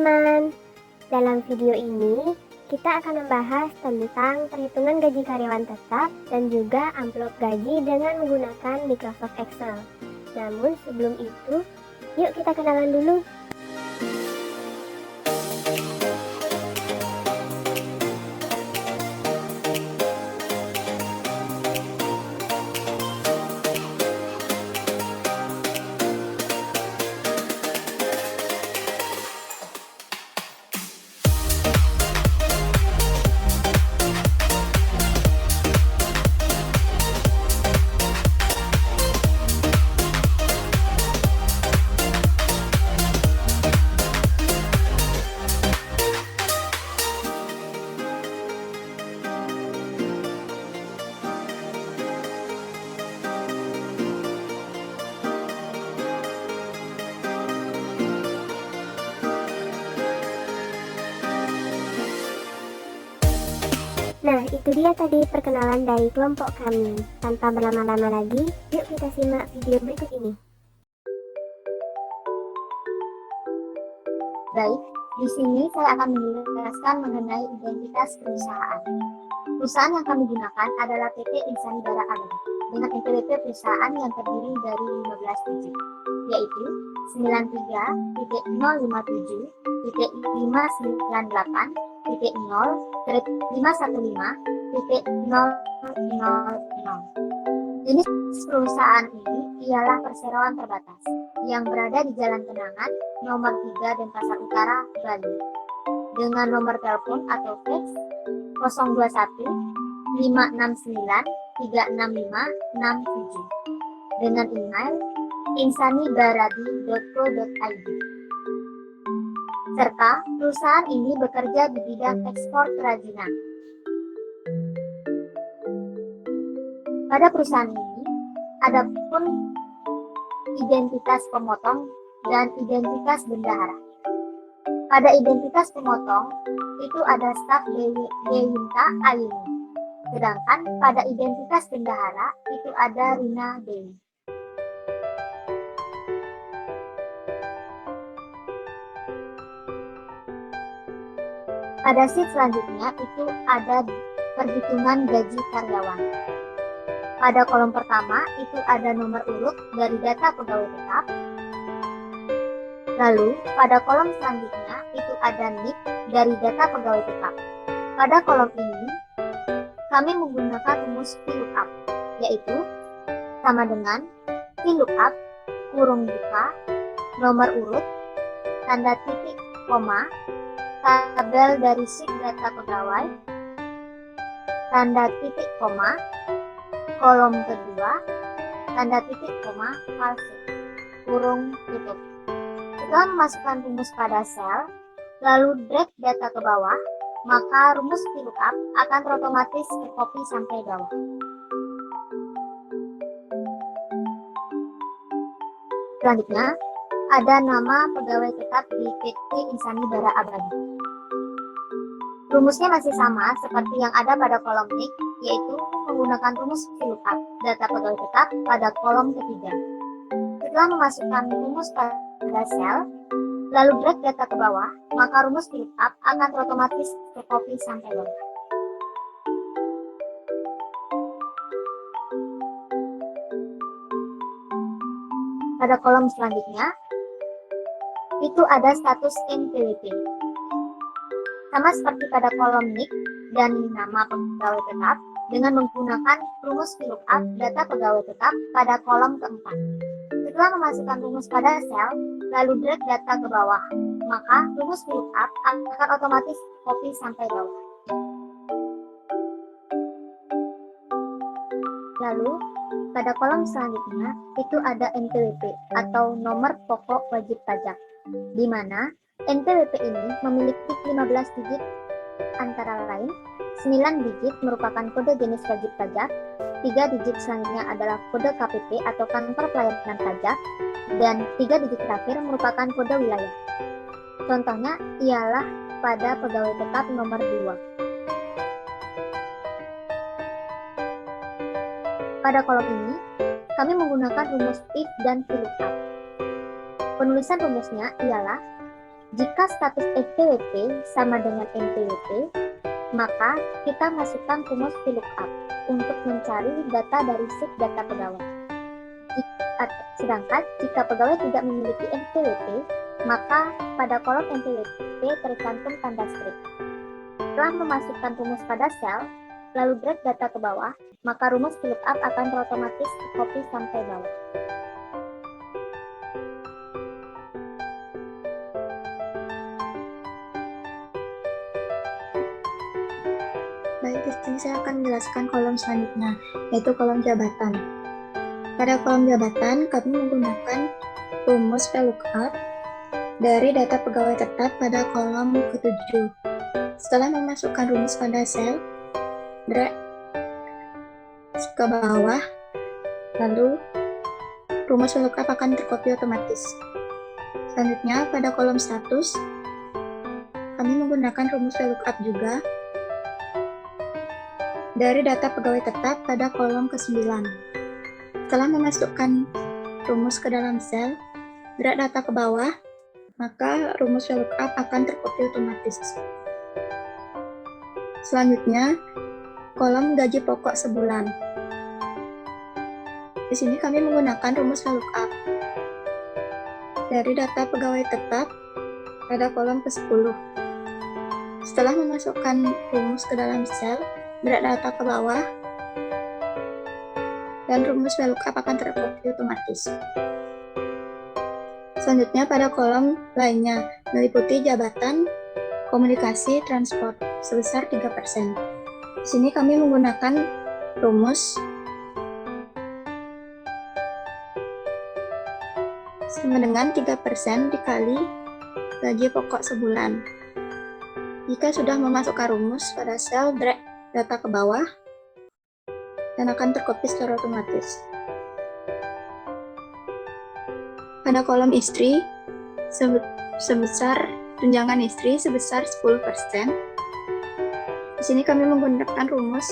teman-teman, dalam video ini kita akan membahas tentang perhitungan gaji karyawan tetap dan juga amplop gaji dengan menggunakan Microsoft Excel. Namun sebelum itu, yuk kita kenalan dulu. Nah, itu dia tadi perkenalan dari kelompok kami. Tanpa berlama-lama lagi, yuk kita simak video berikut ini. Baik, di sini saya akan menjelaskan mengenai identitas perusahaan. Perusahaan yang kami gunakan adalah PT Insani Bara Abadi dengan NPWP perusahaan yang terdiri dari 15 digit, yaitu 93.0,5.0.515.0.000. Jenis perusahaan ini ialah perseroan terbatas yang berada di Jalan Kenangan, nomor 3 Denpasar Utara, Bali, dengan nomor telepon atau fax 021 569 36567, dengan email insanibaradi.co.id. Serta perusahaan ini bekerja di bidang ekspor kerajinan. Pada perusahaan ini, ada pun identitas pemotong dan identitas bendahara. Pada identitas pemotong, itu ada staf Dewinta Ayuni. Sedangkan pada identitas bendahara, itu ada Rina Dewi. Pada sheet selanjutnya, itu ada perhitungan gaji karyawan. Pada kolom pertama, itu ada nomor urut dari data pegawai tetap. Lalu, pada kolom selanjutnya, itu ada NIP dari data pegawai tetap. Pada kolom ini, kami menggunakan rumus VLOOKUP, yaitu sama dengan VLOOKUP, kurung buka, nomor urut, tanda titik, koma, tabel dari sheet data pegawai, tanda titik, koma, kolom kedua, tanda titik, koma, palsu, kurung tutup. Setelah memasukkan rumus pada sel, lalu drag data ke bawah, maka rumus VLOOKUP akan otomatis ke copy sampai bawah. Selanjutnya, ada nama pegawai tetap di PT Insani Bara Abadi. Rumusnya masih sama seperti yang ada pada kolom NIK, yaitu menggunakan rumus VLOOKUP data pegawai tetap pada kolom ketiga. Setelah memasukkan rumus pada sel, lalu drag data ke bawah, maka rumus VLOOKUP akan otomatis ke copy sampai bawah. Pada kolom selanjutnya, itu ada status NPWP. Sama seperti pada kolom NIK dan nama pegawai tetap, dengan menggunakan rumus VLOOKUP data pegawai tetap pada kolom keempat. Setelah memasukkan rumus pada sel, lalu drag data ke bawah, maka rumus VLOOKUP akan otomatis copy sampai bawah. Lalu, pada kolom selanjutnya, itu ada NPWP atau nomor pokok wajib pajak, di mana NPWP ini memiliki 15 digit antara lain 9 digit merupakan kode jenis wajib pajak, 3 digit selanjutnya adalah kode KPP atau kantor pelayanan pajak, dan 3 digit terakhir merupakan kode wilayah. Contohnya ialah pada pegawai tetap nomor 2. Pada kolom ini, kami menggunakan rumus if dan VLOOKUP. Penulisan rumusnya ialah Jika status SPWP sama dengan NPWP, maka kita masukkan rumus VLOOKUP untuk mencari data dari sheet data pegawai. Sedangkan jika pegawai tidak memiliki NPWP, maka pada kolom NPWP tercantum tanda strip. Setelah memasukkan rumus pada sel, lalu drag data ke bawah, maka rumus VLOOKUP akan otomatis copy sampai bawah. Baik, di sini saya akan menjelaskan kolom selanjutnya, yaitu kolom jabatan. Pada kolom jabatan, kami menggunakan rumus VLOOKUP dari data pegawai tetap pada kolom ke-7. Setelah memasukkan rumus pada sel, drag ke bawah, lalu rumus VLOOKUP akan tercopy otomatis. Selanjutnya, pada kolom status, kami menggunakan rumus VLOOKUP juga dari data pegawai tetap pada kolom ke-9. Setelah memasukkan rumus ke dalam sel, drag data ke bawah, maka rumus VLOOKUP akan tercopy otomatis. Selanjutnya, kolom gaji pokok sebulan. Di sini kami menggunakan rumus VLOOKUP dari data pegawai tetap pada kolom ke-10. Setelah memasukkan rumus ke dalam sel, drag data ke bawah, dan rumus VLOOKUP akan tercopy otomatis. Selanjutnya pada kolom lainnya, meliputi jabatan, komunikasi, transport, sebesar 3%. Di sini kami menggunakan rumus sama dengan 3% dikali gaji pokok sebulan. Jika sudah memasukkan rumus pada sel, drag data ke bawah dan akan tercopy secara otomatis. Pada kolom istri, sebesar tunjangan istri sebesar 10%. Di sini kami menggunakan rumus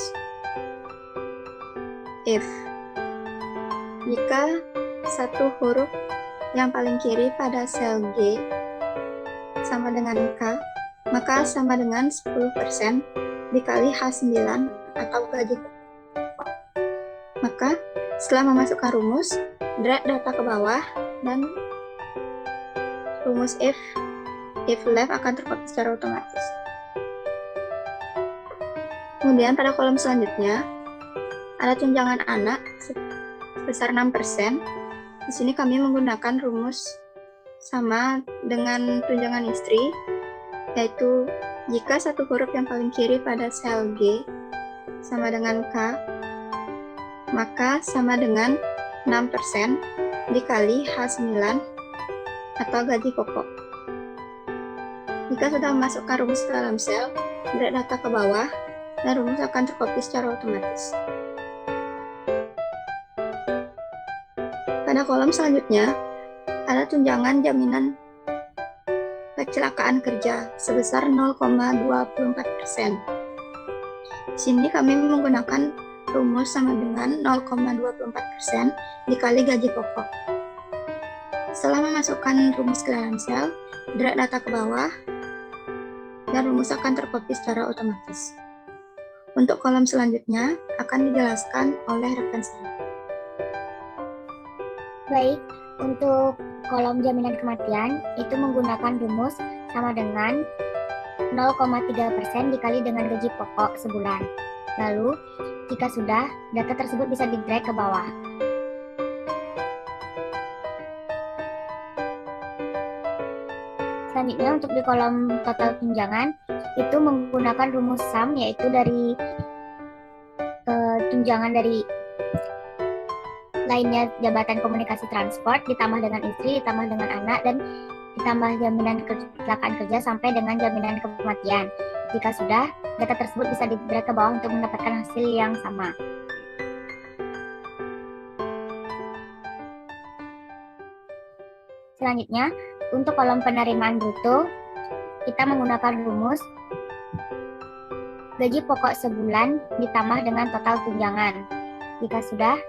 if. Jika satu huruf yang paling kiri pada sel G sama dengan K, maka sama dengan 10% dikali H9 atau gaji pokok. Maka setelah memasukkan rumus, drag data ke bawah dan rumus if left akan tercopy secara otomatis. Kemudian pada kolom selanjutnya ada tunjangan anak sebesar 6%. Di sini kami menggunakan rumus sama dengan tunjangan istri, yaitu jika satu huruf yang paling kiri pada sel G sama dengan K, maka sama dengan 6% dikali H9 atau gaji pokok. Jika sudah memasukkan rumus ke dalam sel, drag data ke bawah, dan rumus akan tercopy secara otomatis. Pada kolom selanjutnya, ada tunjangan jaminan kecelakaan kerja sebesar 0,24%. Di sini kami menggunakan rumus sama dengan 0,24% dikali gaji pokok. Setelah memasukkan rumus ke dalam sel, drag data ke bawah, dan rumus akan tercopy secara otomatis. Untuk kolom selanjutnya akan dijelaskan oleh rekan saya. Baik, untuk kolom jaminan kematian itu menggunakan rumus sama dengan 0,3% dikali dengan gaji pokok sebulan. Lalu, jika sudah, data tersebut bisa di-drag ke bawah. Selanjutnya untuk di kolom total tunjangan itu menggunakan rumus sum, yaitu dari tunjangan dari lainnya jabatan komunikasi transport ditambah dengan istri, ditambah dengan anak, dan ditambah jaminan kecelakaan kerja sampai dengan jaminan kematian. Jika sudah, data tersebut bisa di-drag ke bawah untuk mendapatkan hasil yang sama. Selanjutnya, untuk kolom penerimaan bruto, kita menggunakan rumus gaji pokok sebulan ditambah dengan total tunjangan. Jika sudah,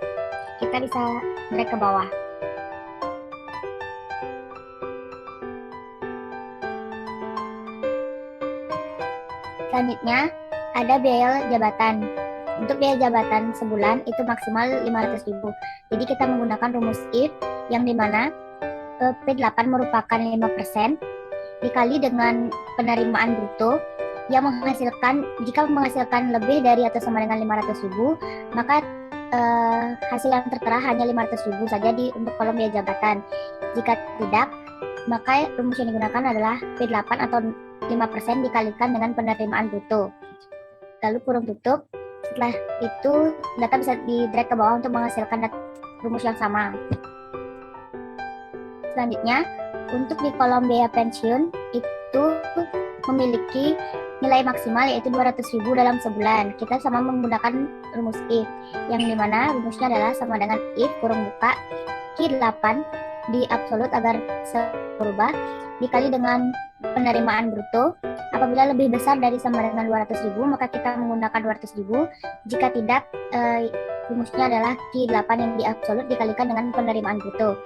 kita bisa drag ke bawah. Selanjutnya ada biaya jabatan. Untuk biaya jabatan sebulan itu maksimal 500.000. Jadi kita menggunakan rumus if yang dimana P8 merupakan 5% dikali dengan penerimaan bruto yang menghasilkan, jika menghasilkan lebih dari atau sama dengan 500.000, maka hasil yang tertera hanya 500.000 saja untuk kolom biaya jabatan. Jika tidak, maka rumus yang digunakan adalah P8 atau 5% dikalikan dengan penerimaan bruto. Lalu kurung tutup. Setelah itu data bisa di-drag ke bawah untuk menghasilkan rumus yang sama. Selanjutnya, untuk di kolom biaya pensiun itu memiliki nilai maksimal yaitu 200.000 dalam sebulan. Kita sama menggunakan rumus if, yang dimana rumusnya adalah sama dengan if kurung buka Q8 di absolut agar berubah dikali dengan penerimaan bruto. Apabila lebih besar dari sama dengan 200.000, maka kita menggunakan 200.000. Jika tidak, rumusnya adalah Q8 yang di absolut dikalikan dengan penerimaan bruto.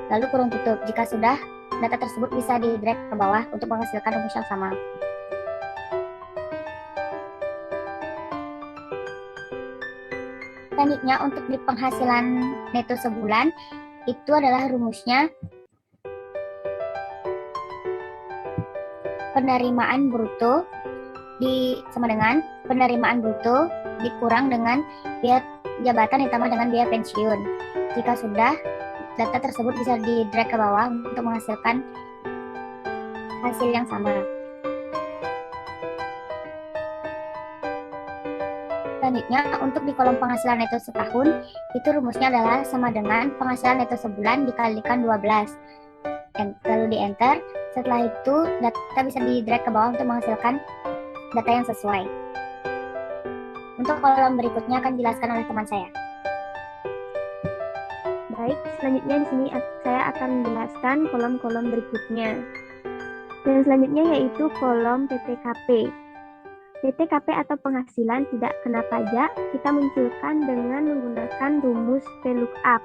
Lalu kurung tutup. Jika sudah, data tersebut bisa di-drag ke bawah untuk menghasilkan rumus yang sama. Selanjutnya untuk di penghasilan neto sebulan, itu adalah rumusnya penerimaan bruto sama dengan penerimaan bruto dikurang dengan biaya jabatan ditambah dengan biaya pensiun. Jika sudah, data tersebut bisa di-drag ke bawah untuk menghasilkan hasil yang sama. Selanjutnya, untuk di kolom penghasilan neto setahun, itu rumusnya adalah sama dengan penghasilan neto sebulan dikalikan 12. Lalu di enter. Setelah itu, data bisa di-drag ke bawah untuk menghasilkan data yang sesuai. Untuk kolom berikutnya akan dijelaskan oleh teman saya. Baik, selanjutnya di sini saya akan menjelaskan kolom-kolom berikutnya. Dan selanjutnya yaitu kolom PTKP. PTKP atau penghasilan tidak kena pajak kita munculkan dengan menggunakan rumus VLOOKUP.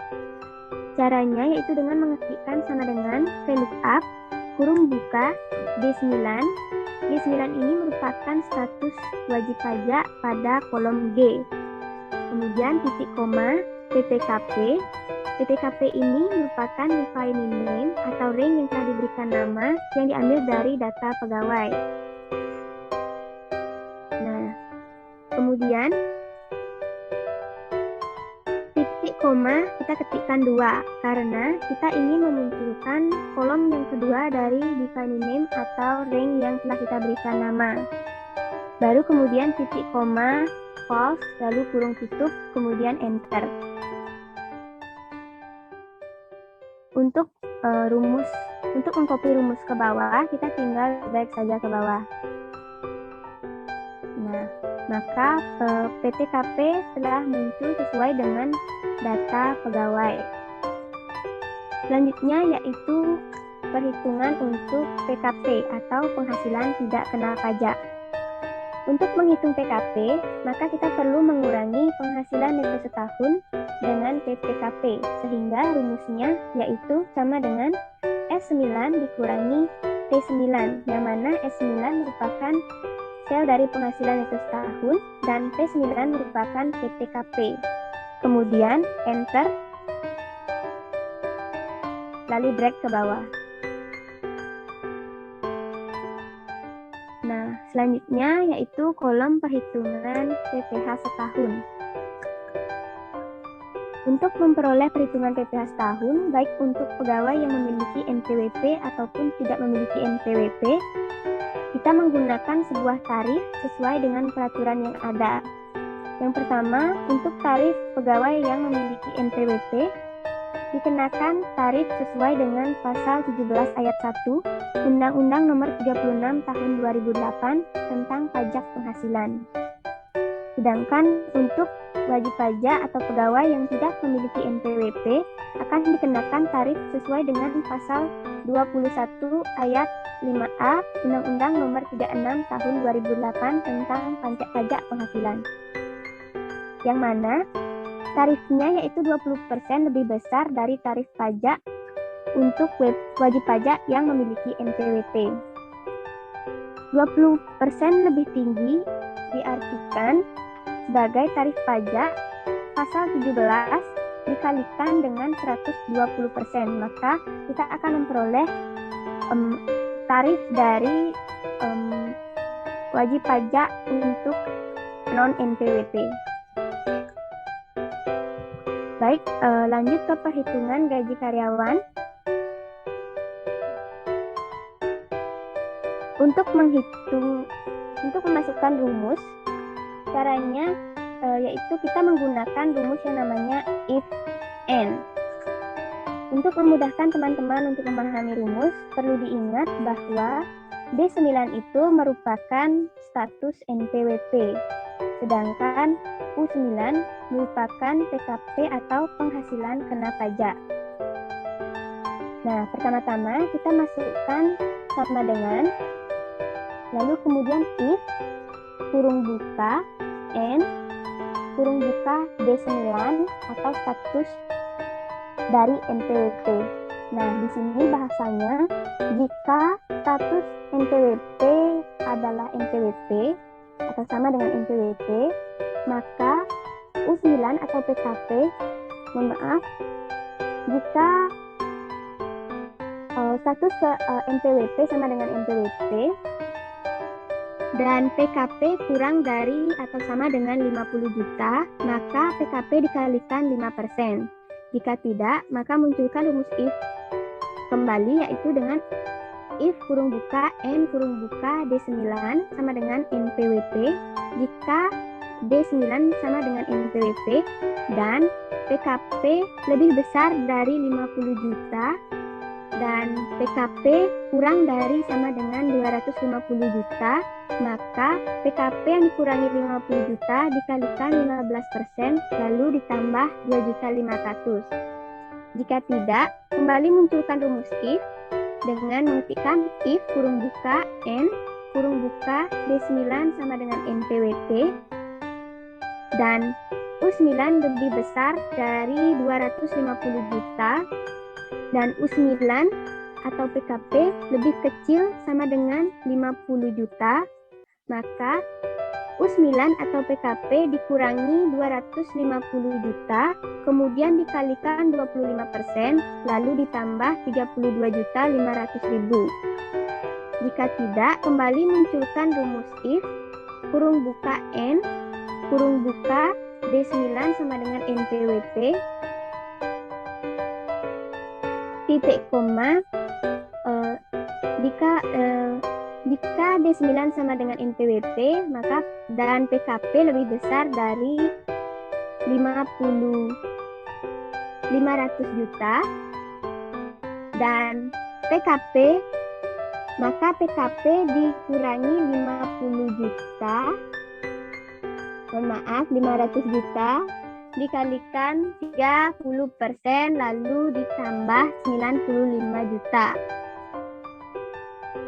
Caranya yaitu dengan mengetikkan sama dengan VLOOKUP kurung buka D9. D9 ini merupakan status wajib pajak pada kolom G. Kemudian titik koma PTKP. PTKP ini merupakan defining name atau range yang telah diberikan nama yang diambil dari data pegawai. Nah, kemudian titik koma kita ketikkan 2 karena kita ingin memunculkan kolom yang kedua dari defining name atau range yang telah kita berikan nama. Baru kemudian titik koma false, lalu kurung tutup, kemudian enter. Untuk untuk mengcopy rumus ke bawah, kita tinggal drag saja ke bawah. Nah, maka PTKP telah muncul sesuai dengan data pegawai. Selanjutnya yaitu perhitungan untuk PKP atau penghasilan tidak kena pajak. Untuk menghitung PKP, maka kita perlu mengurangi penghasilan neto setahun dengan PTKP, sehingga rumusnya yaitu sama dengan S9 dikurangi T9, yang mana S9 merupakan sel dari penghasilan neto setahun dan T9 merupakan PTKP. Kemudian enter, lalu drag ke bawah. Nah, selanjutnya yaitu kolom perhitungan PPh setahun. Untuk memperoleh perhitungan PPh setahun, baik untuk pegawai yang memiliki NPWP ataupun tidak memiliki NPWP, kita menggunakan sebuah tarif sesuai dengan peraturan yang ada. Yang pertama, untuk tarif pegawai yang memiliki NPWP, dikenakan tarif sesuai dengan pasal 17 ayat 1 Undang-Undang Nomor 36 Tahun 2008 tentang pajak penghasilan. Sedangkan untuk wajib pajak atau pegawai yang tidak memiliki NPWP akan dikenakan tarif sesuai dengan pasal 21 ayat 5A Undang-Undang Nomor 36 Tahun 2008 tentang pajak penghasilan. Yang mana tarifnya yaitu 20% lebih besar dari tarif pajak untuk wajib pajak yang memiliki NPWP. 20% lebih tinggi diartikan sebagai tarif pajak pasal 17 dikalikan dengan 120%, maka kita akan memperoleh tarif dari wajib pajak untuk non-NPWP. Baik, lanjut ke perhitungan gaji karyawan. Untuk memasukkan rumus, caranya yaitu kita menggunakan rumus yang namanya if and. Untuk memudahkan teman-teman untuk memahami rumus, perlu diingat bahwa D9 itu merupakan status NPWP, sedangkan U9 merupakan PKP atau penghasilan kena pajak. Nah, pertama-tama kita masukkan sama dengan, lalu kemudian if kurung buka N kurung buka D9 atau status dari NPWP. Nah, di sini bahasanya jika status NPWP adalah NPWP atau sama dengan NPWP, maka U9 atau PKP, jika status NPWP sama dengan NPWP dan PKP kurang dari atau sama dengan 50 juta, maka PKP dikalikan 5%. Jika tidak, maka munculkan rumus if kembali, yaitu dengan if kurung buka N kurung buka D9 sama dengan NPWP jika D9 sama dengan NPWP dan PKP lebih besar dari 50 juta dan PKP kurang dari sama dengan 250 juta, maka PKP yang dikurangi 50 juta dikalikan 15% lalu ditambah 2.500.000. Jika tidak, kembali munculkan rumus if dengan mengetikkan if kurung buka N kurung buka D9 sama dengan NPWP dan U9 lebih besar dari 250 juta dan U9 atau PKP lebih kecil sama dengan 50 juta, maka U9 atau PKP dikurangi 250 juta, kemudian dikalikan 25%, lalu ditambah 32.500.000. Jika tidak, kembali munculkan rumus if, kurung buka N, kurung buka D9 sama dengan NPWP, titik koma, jika D9 sama dengan NPWP, maka dan PKP lebih besar dari 500 juta dan PKP, maka PKP dikurangi 50 juta, 500 juta dikalikan 30% lalu ditambah 95 juta.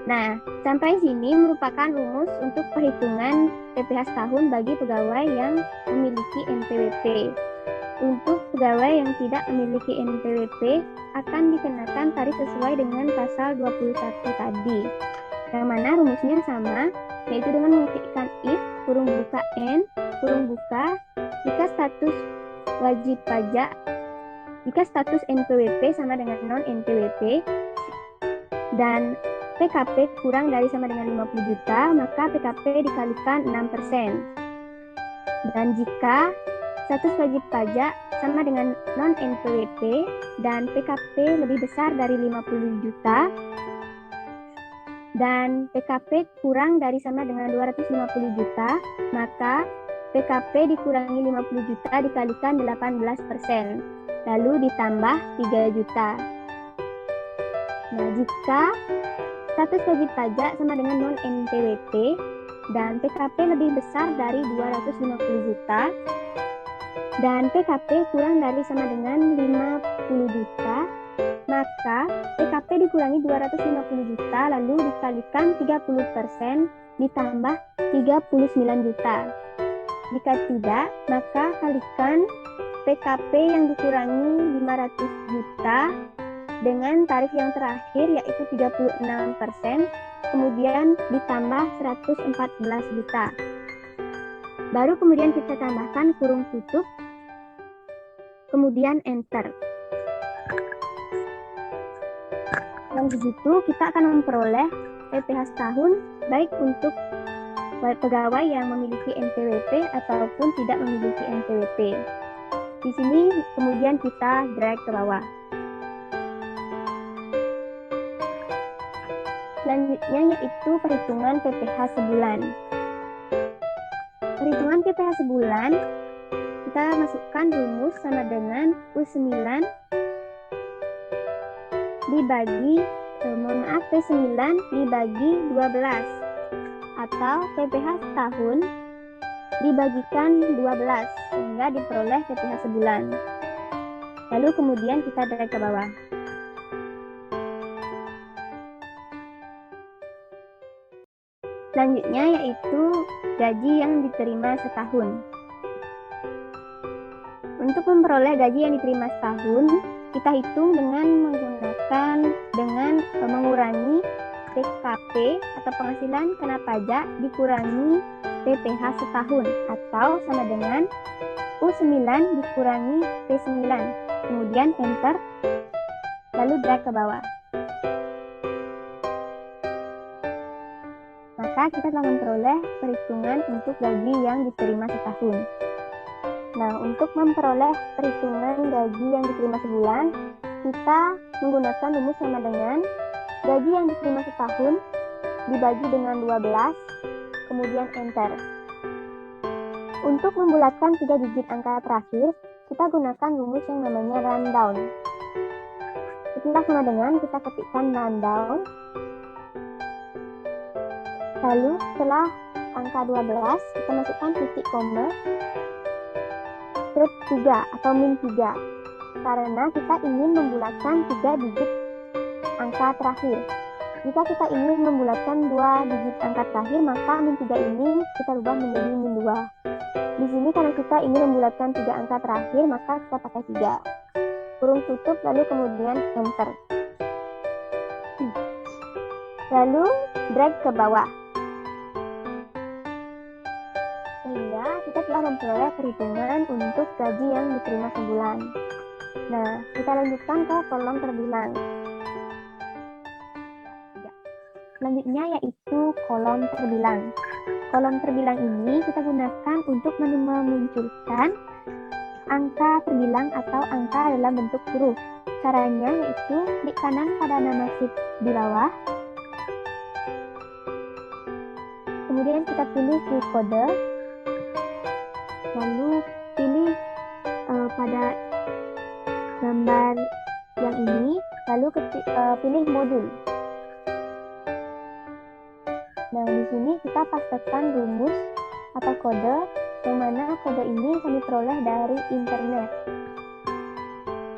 Nah, sampai sini merupakan rumus untuk perhitungan PPh setahun bagi pegawai yang memiliki NPWP. Untuk pegawai yang tidak memiliki NPWP akan dikenakan tarif sesuai dengan pasal 21 tadi. Yang mana rumusnya sama, yaitu dengan mengetikkan if kurung buka N kurung buka jika status wajib pajak, jika status NPWP sama dengan non-NPWP dan PKP kurang dari sama dengan 50 juta, maka PKP dikalikan 6%. Dan jika status wajib pajak sama dengan non-NPWP dan PKP lebih besar dari 50 juta dan PKP kurang dari sama dengan 250 juta, maka PKP dikurangi 50 juta dikalikan 18%, lalu ditambah 3 juta. Nah, jika status wajib pajak sama dengan non-NPWP dan PKP lebih besar dari 250 juta dan PKP kurang dari sama dengan 50 juta, maka PKP dikurangi 250 juta lalu dikalikan 30% ditambah 39 juta. Jika tidak, maka kalikan PKP yang dikurangi 500 juta dengan tarif yang terakhir yaitu 36% kemudian ditambah 114 juta. Baru kemudian kita tambahkan kurung tutup, kemudian enter. Dan begitu kita akan memperoleh PPh setahun baik untuk pegawai yang memiliki NPWP ataupun tidak memiliki NPWP. Di sini kemudian kita drag ke bawah. Selanjutnya yaitu perhitungan PPh sebulan. Perhitungan PPh sebulan, kita masukkan rumus sama dengan U9 dibagi, P9 dibagi 12, atau PPh setahun dibagikan 12, sehingga diperoleh PPh sebulan. Lalu kemudian kita drag ke bawah. Selanjutnya yaitu gaji yang diterima setahun. Untuk memperoleh gaji yang diterima setahun, kita hitung dengan mengurangi PKP atau penghasilan kena pajak dikurangi PPh setahun, atau sama dengan U9 dikurangi P9. Kemudian enter, lalu drag ke bawah. Maka kita telah memperoleh perhitungan untuk gaji yang diterima setahun. Nah, untuk memperoleh perhitungan gaji yang diterima sebulan, kita menggunakan rumus sama dengan gaji yang diterima setahun dibagi dengan 12, kemudian enter. Untuk membulatkan 3 digit angka terakhir, kita gunakan rumus yang namanya rundown. Itulah sama dengan kita ketikkan rundown. Lalu setelah angka 12, kita masukkan titik koma, strip 3 atau min 3. Karena kita ingin membulatkan 3 digit angka terakhir. Jika kita ingin membulatkan 2 digit angka terakhir, maka min 3 ini kita ubah menjadi min 2. Di sini karena kita ingin membulatkan 3 angka terakhir, maka kita pakai 3. Kurung tutup, lalu kemudian enter. Lalu drag ke bawah. Sehingga kita telah memperoleh perhitungan untuk gaji yang diterima sebulan. Nah, kita lanjutkan ke kolom terbilang. Selanjutnya yaitu kolom terbilang. Kolom terbilang ini kita gunakan untuk memunculkan angka terbilang atau angka dalam bentuk huruf. Caranya yaitu klik kanan pada nama sheet di bawah. Kemudian kita pilih view kode. Lalu pilih pada gambar yang ini, lalu pilih modul. Nah, di sini kita pastekan rumus atau kode, yang mana kode ini kami peroleh dari internet.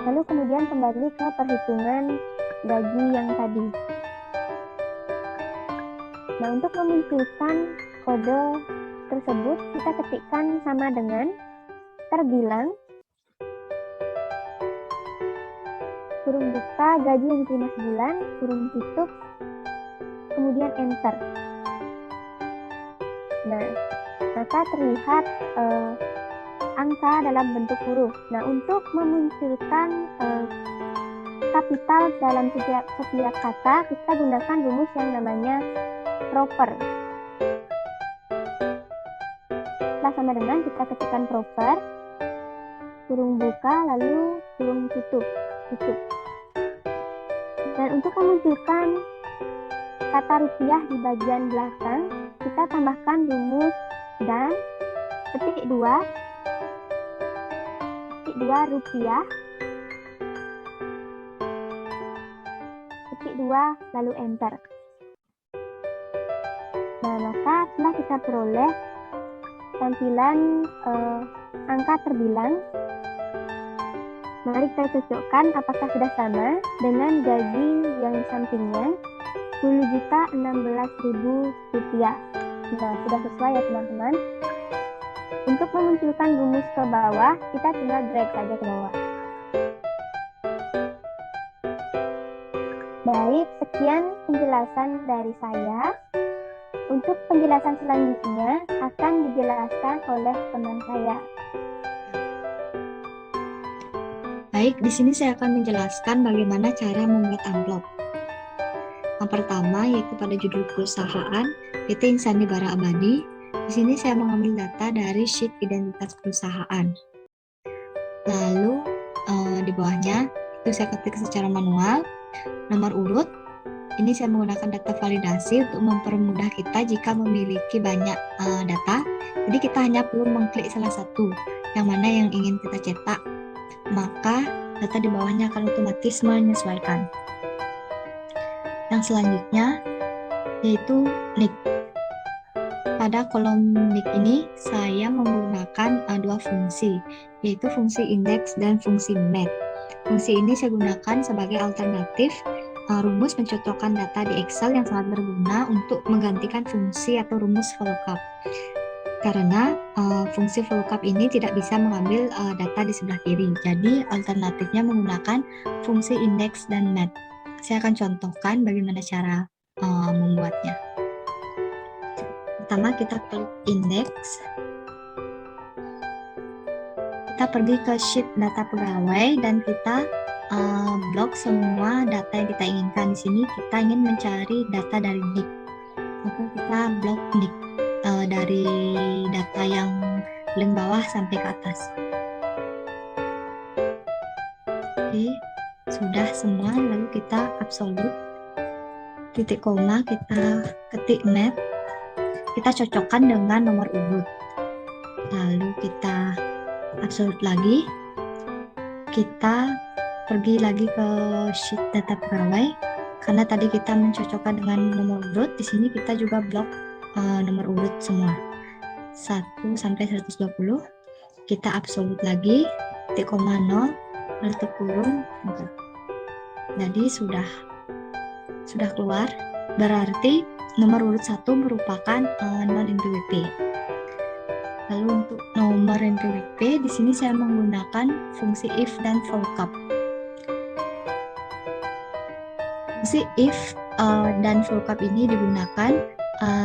Lalu kemudian kembali ke perhitungan gaji yang tadi. Nah, untuk memunculkan kode tersebut, kita ketikkan sama dengan terbilang, kurung buka, gaji yang diterima sebulan, kurung tutup, kemudian enter. Nah, maka terlihat angka dalam bentuk huruf. Nah, untuk memunculkan kapital dalam setiap kata, kita gunakan rumus yang namanya proper. Setelah sama dengan kita ketikkan proper, kurung buka, lalu kurung tutup. Dan untuk memunculkan kata rupiah di bagian belakang, kita tambahkan rumus dan ketik 2 rupiah, ketik 2 lalu enter. Nah, maka setelah kita peroleh tampilan angka terbilang, mari kita cocokkan apakah sudah sama dengan gaji yang di sampingnya, 10.016.000 rupiah. Nah, sudah sesuai ya teman-teman. Untuk memunculkan rumus ke bawah, kita tinggal drag saja ke bawah. Baik, sekian penjelasan penjelasan dari saya. Untuk penjelasan selanjutnya akan dijelaskan oleh teman saya. Baik, di sini saya akan menjelaskan bagaimana cara membuat amplop. Yang pertama yaitu pada judul perusahaan PT Insani Bara Abadi. Di sini saya mengambil data dari sheet identitas perusahaan. Lalu di bawahnya itu saya ketik secara manual nomor urut. Ini saya menggunakan data validasi untuk mempermudah kita jika memiliki banyak data. Jadi kita hanya perlu mengklik salah satu yang mana yang ingin kita cetak, maka data di bawahnya akan otomatis menyesuaikan. Yang selanjutnya yaitu NIC. Pada kolom NIC ini saya menggunakan dua fungsi, yaitu fungsi index dan fungsi mat. Fungsi ini saya gunakan sebagai alternatif rumus mencocokkan data di Excel yang sangat berguna untuk menggantikan fungsi atau rumus VLOOKUP. Karena fungsi VLOOKUP ini tidak bisa mengambil data di sebelah kiri, jadi alternatifnya menggunakan fungsi index dan mat. Saya akan contohkan bagaimana cara membuatnya. Pertama kita klik index. Kita pergi ke sheet data pegawai dan kita blok semua data yang kita inginkan. Di sini kita ingin mencari data dari NIC, maka kita blok NIC dari data yang paling bawah sampai ke atas. Oke, sudah semua. Lalu kita absolute, titik koma, kita ketik mat, kita cocokkan dengan nomor urut. Lalu kita absolute lagi, kita pergi lagi ke sheet data pegawai. Karena tadi kita mencocokkan dengan nomor urut, di sini kita juga blok nomor urut semua 1 sampai 120. Kita absolute lagi, titik koma 0, lalu kurung 4. Jadi sudah keluar. Berarti nomor urut 1 merupakan non-NPWP. Lalu untuk nomor NPWP di sini saya menggunakan fungsi if dan VLOOKUP. Fungsi if dan VLOOKUP ini digunakan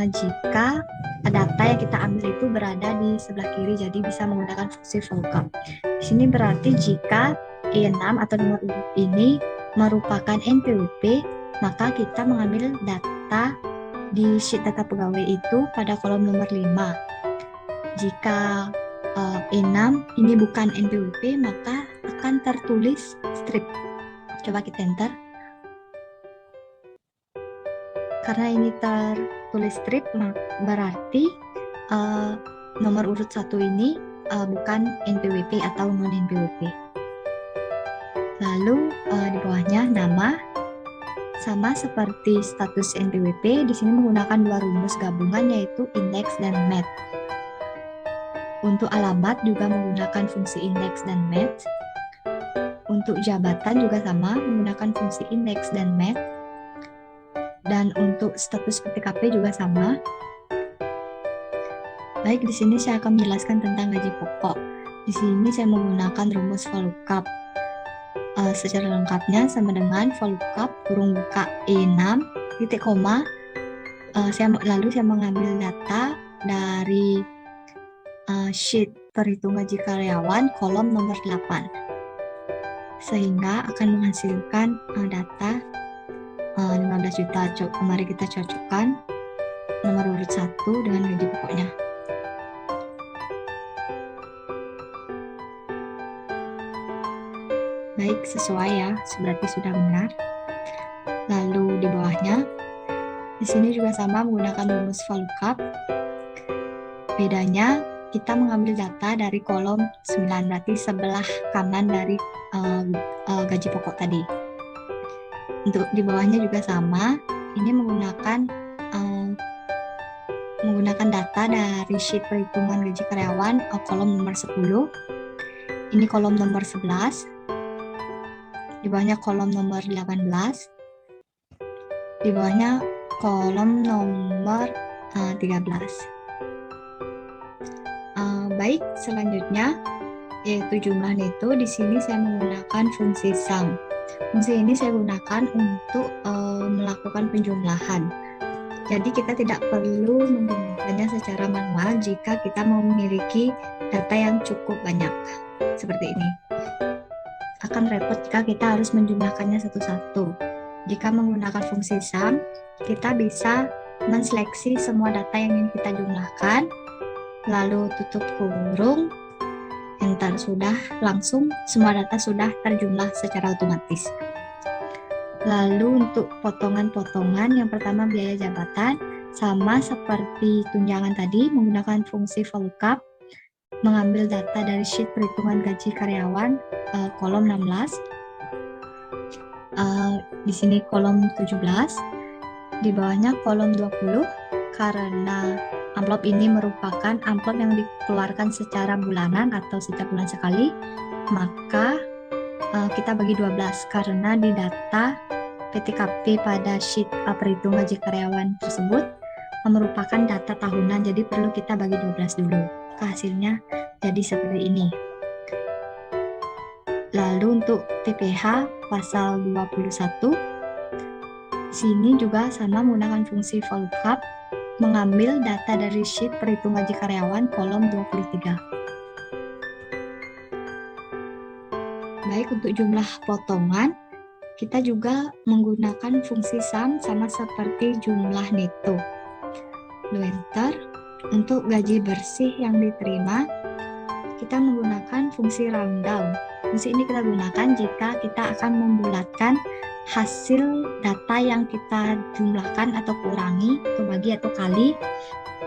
jika data yang kita ambil itu berada di sebelah kiri, jadi bisa menggunakan fungsi VLOOKUP. Di sini berarti jika E6 atau nomor urut ini merupakan NPWP, maka kita mengambil data di sheet data pegawai itu pada kolom nomor 5. Jika E6 ini bukan NPWP, maka akan tertulis strip. Coba kita enter. Karena ini tertulis strip, berarti nomor urut 1 ini bukan NPWP atau non-NPWP. Lalu di bawahnya nama, sama seperti status NPWP, di sini menggunakan dua rumus gabungan yaitu index dan mat. Untuk alamat juga menggunakan fungsi index dan mat. Untuk jabatan juga sama, menggunakan fungsi index dan mat. Dan untuk status PTKP juga sama. Baik, di sini saya akan menjelaskan tentang gaji pokok. Di sini saya menggunakan rumus VLOOKUP. Secara lengkapnya sama dengan VLOOKUP kurung buka E6 titik koma. Lalu saya mengambil data dari sheet perhitung gaji karyawan kolom nomor 8. Sehingga akan menghasilkan data 15 juta. Mari kita cocokkan nomor urut 1 dengan gaji pokoknya. Baik, sesuai ya, berarti sudah benar. Lalu di bawahnya, di sini juga sama menggunakan rumus VLOOKUP. Bedanya kita mengambil data dari kolom 9, berarti sebelah kanan dari gaji pokok tadi. Untuk di bawahnya juga sama, ini menggunakan data dari sheet perhitungan gaji karyawan kolom nomor 10. Ini kolom nomor 11. Di bawahnya kolom nomor 18. Di bawahnya kolom nomor 13. Baik, selanjutnya yaitu jumlah neto. Di sini saya menggunakan fungsi sum. Fungsi ini saya gunakan untuk melakukan penjumlahan. Jadi kita tidak perlu menjumlahkannya secara manual jika kita memiliki data yang cukup banyak. Seperti ini. Akan repot jika kita harus menjumlahkannya satu-satu. Jika menggunakan fungsi sum, kita bisa menseleksi semua data yang ingin kita jumlahkan, lalu tutup kurung, enter, sudah langsung semua data sudah terjumlah secara otomatis. Lalu untuk potongan-potongan, yang pertama biaya jabatan, sama seperti tunjangan tadi, menggunakan fungsi VLOOKUP, mengambil data dari sheet perhitungan gaji karyawan, kolom 16, di sini kolom 17, di bawahnya kolom 20, karena amplop ini merupakan amplop yang dikeluarkan secara bulanan atau setiap bulan sekali, maka kita bagi 12 karena di data PTKP pada sheet perhitung gaji karyawan tersebut merupakan data tahunan, jadi perlu kita bagi 12 dulu. Hasilnya jadi seperti ini. Lalu untuk PPh pasal 21, sini juga sama menggunakan fungsi VLOOKUP, mengambil data dari sheet perhitung gaji karyawan kolom 23. Baik, untuk jumlah potongan, kita juga menggunakan fungsi sum sama seperti jumlah neto. Lalu enter. Untuk gaji bersih yang diterima, kita menggunakan fungsi round down. Fungsi ini kita gunakan jika kita akan membulatkan hasil data yang kita jumlahkan atau kurangi, atau bagi atau kali.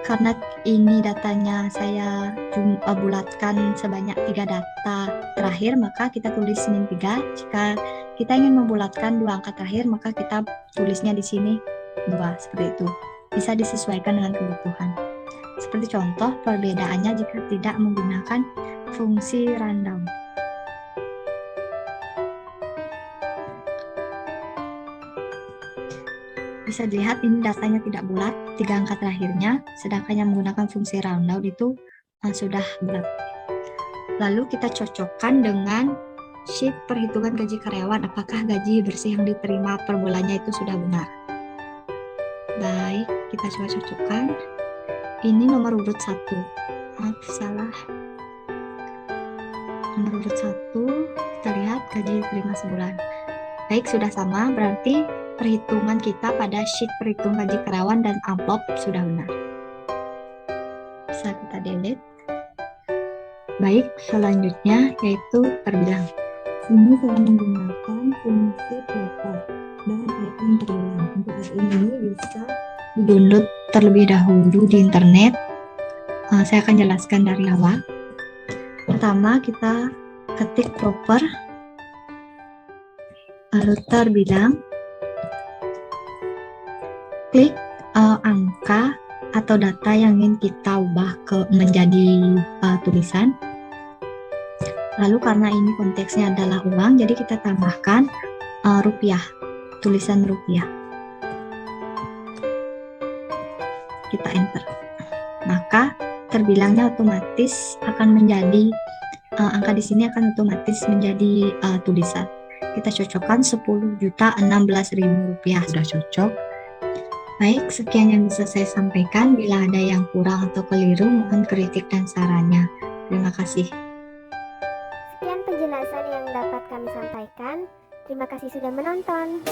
Karena ini datanya saya bulatkan sebanyak 3 data terakhir, maka kita tulis min 3. Jika kita ingin membulatkan 2 angka terakhir, maka kita tulisnya di sini 2, seperti itu. Bisa disesuaikan dengan kebutuhan. Seperti contoh perbedaannya jika tidak menggunakan fungsi rundown. Bisa dilihat ini datanya tidak bulat, 3 angka terakhirnya, sedangkan yang menggunakan fungsi rundown itu sudah bulat. Lalu kita cocokkan dengan sheet perhitungan gaji karyawan, apakah gaji bersih yang diterima per bulannya itu sudah benar. Baik, kita coba cocokkan. Ini nomor urut 1. Maaf, salah. Nomor urut 1, kita lihat gaji diterima sebulan. Baik, sudah sama, berarti perhitungan kita pada sheet perhitung gaji karyawan dan amplop sudah benar. Bisa kita delete. Baik, selanjutnya yaitu terbilang. Ini saya menggunakan fungsi plotter dan item terbilang. Untuk ini bisa di-download terlebih dahulu di internet. Saya akan jelaskan dari awal. Pertama, kita ketik proper, lalu terbilang, klik angka atau data yang ingin kita ubah menjadi tulisan. Lalu karena ini konteksnya adalah uang, jadi kita tambahkan rupiah, tulisan rupiah. Kita enter. Maka terbilangnya otomatis akan menjadi angka di sini akan otomatis menjadi tulisan. Kita cocokkan 10.016.000 rupiah, sudah cocok. Baik, sekian yang bisa saya sampaikan. Bila ada yang kurang atau keliru, mohon kritik dan sarannya. Terima kasih. Sekian penjelasan yang dapat kami sampaikan. Terima kasih sudah menonton.